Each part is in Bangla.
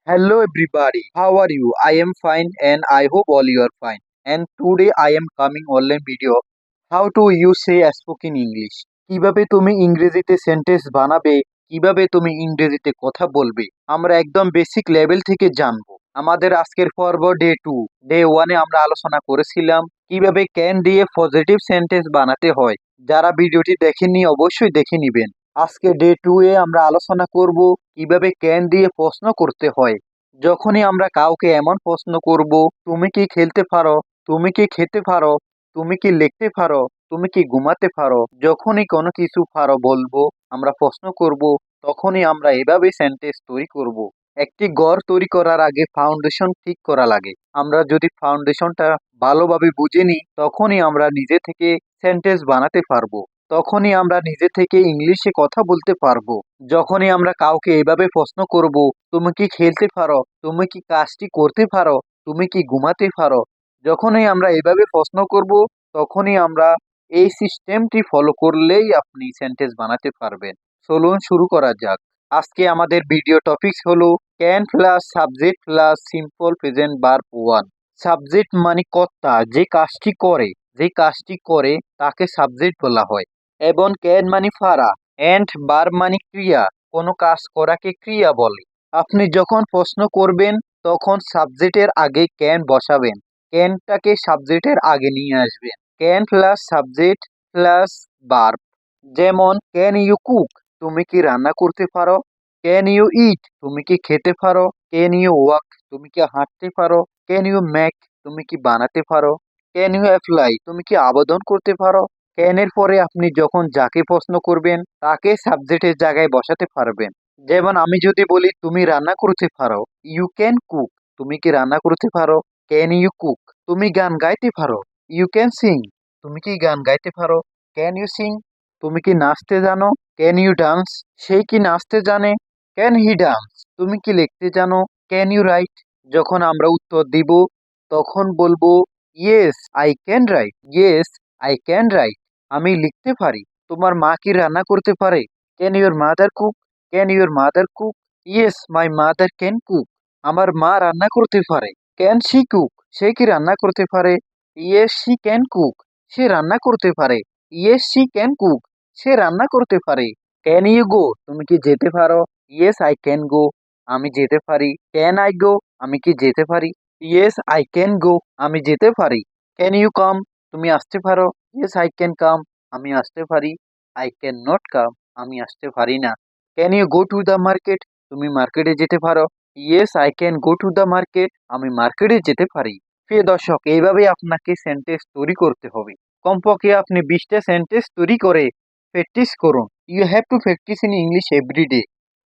Hello everybody, how are you? I am fine and I hope all you are fine. And today I am coming online video how to use say spoken English. কিভাবে তুমি ইংরেজিতে সেন্টেন্স বানাবে, কিভাবে তুমি ইংরেজিতে কথা বলবে আমরা একদম বেসিক লেভেল থেকে জানবো। আমাদের আজকের পর্ব ডে 1 এ আমরা আলোচনা করেছিলাম কিভাবে ক্যান দিয়ে পজিটিভ সেন্টেন্স বানাতে হয়। যারা ভিডিওটি দেখেননি অবশ্যই দেখে নিবেন। আজকে ডে 2 এ আমরা আলোচনা করব কিভাবে ক্যান দিয়ে প্রশ্ন করতে হয়। যখনই আমরা কাউকে এমন প্রশ্ন করব, তুমি কি খেলতে পারো, তুমি কি খেতে পারো, তুমি কি লিখতে পারো, তুমি কি ঘুমাতে পারো, যখনই কোনো কিছু পারো বলবো আমরা প্রশ্ন করব, তখনই আমরা এভাবে সেন্টেন্স তৈরি করব। একটি ঘর তৈরি করার আগে ফাউন্ডেশন ঠিক করা লাগে। আমরা যদি ফাউন্ডেশনটা ভালোভাবে বুঝে নিই তখনই আমরা নিজে থেকে সেন্টেন্স বানাতে পারবো। তখনই আমরা নিজে থেকে ইংলিশে কথা বলতে পারবো। যখনই আমরা কাউকে এভাবে প্রশ্ন করব, তুমি কি খেলতে পারো, তুমি কি কাজটি করতে পারো, তুমি কি ঘুমাতে পারো, যখনই আমরা এভাবে প্রশ্ন করব তখনই আমরা এই সিস্টেমটি ফলো করলেই আপনি সেন্টেন্স বানাতে পারবেন। চলুন শুরু করা যাক। আজকে আমাদের ভিডিও টপিকস হলো can plus subject plus simple present verb 1। Subject মানে কর্তা, যে কাজটি করে তাকে সাবজেক্ট বলা হয়। এবং ক্যান মানে ফারা, এন্ড ভার্ব মানে ক্রিয়া, কোনো কাজ করাকে ক্রিয়া বলে। আপনি যখন প্রশ্ন করবেন তখন সাবজেক্টের আগে ক্যান বসাবেন, ক্যানটাকে সাবজেক্টের আগে নিয়ে আসবেন। Can plus subject plus verb. যেমন ক্যান ইউ কুক, তুমি কি রান্না করতে পারো। ক্যান ইউ ইট, তুমি কি খেতে পারো। ক্যান ইউ ওয়াক, তুমি কি হাঁটতে পারো। ক্যান ইউ মেক, তুমি কি বানাতে পারো। ক্যান ইউ অ্যাপ্লাই, তুমি কি আবেদন করতে পারো। ক্যান এর পরে আপনি যখন যাকে প্রশ্ন করবেন তাকে সাবজেক্টের জায়গায় বসাতে পারবেন। যেমন আমি যদি বলি তুমি রান্না করতে পারো, ইউ ক্যান কুক, তুমি কি রান্না করতে পারো। Can you cook. তুমি গান গাইতে পারো, ইউ ক্যান সিং, তুমি কি গান গাইতে পারো। Can you sing. তুমি কি নাচতে জানো, ক্যান ইউ ডান্স, সে কি নাচতে জানে, ক্যান হি ডান্স। তুমি কি লিখতে জানো, ক্যান ইউ রাইট। যখন আমরা উত্তর দিব তখন বলবো yes I can write, yes I can write, আমি লিখতে পারি। তোমার মা কি রান্না করতে পারে, can your mother cook, can your mother cook. Yes my mother can cook, আমার মা রান্না করতে পারে। ক্যান শি কুক, সে কি রান্না করতে পারে। ইয়েস শি ক্যান কুক, সে রান্না করতে পারে। ইয়েস শি ক্যান কুক, সে রান্না করতে পারে। ক্যান ইউ গো, তুমি কি যেতে পারো। ইয়েস আই ক্যান গো, আমি যেতে পারি। ক্যান আই গো, আমি কি যেতে পারি। ইয়েস আই ক্যান গো, আমি যেতে পারি। ক্যান ইউ কাম, তুমি আসতে পারো। ইয়েস আই ক্যান কাম, আমি আসতে পারি। আই ক্যান নট কাম, আমি আসতে পারি না। Can you go to the market, তুমি মার্কেটে যেতে পারো। Yes I can go to the market, আমি মার্কেটে যেতে পারি। প্রিয় দর্শক, এইভাবে আপনাকে সেন্টেন্স তৈরি করতে হবে। কমপক্ষে আপনি 20টা সেন্টেন্স তৈরি করে প্র্যাকটিস করুন। You have to practice in English every day.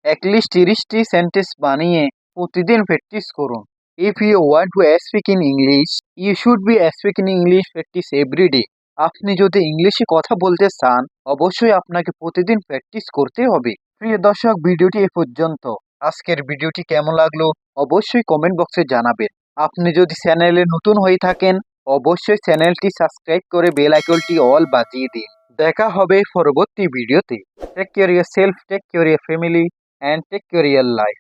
At least 30টি সেন্টেন্স বানিয়ে প্রতিদিন প্র্যাকটিস করুন। If you want to speak in English, you should be speaking English practice every day. আপনি যদি ইংলিশে কথা বলতে চান অবশ্যই আপনাকে প্রতিদিন প্র্যাকটিস করতে হবে। প্রিয় দর্শক, ভিডিওটি এ পর্যন্ত। আজকের ভিডিওটি কেমন লাগলো অবশ্যই কমেন্ট বক্সে জানাবেন। আপনি যদি চ্যানেলে নতুন হয়ে থাকেন অবশ্যই চ্যানেলটি সাবস্ক্রাইব করে বেল আইকনটি অল বাজিয়ে দিন। দেখা হবে পরবর্তী ভিডিওতে। Take care yourself, take care your family and take care your life.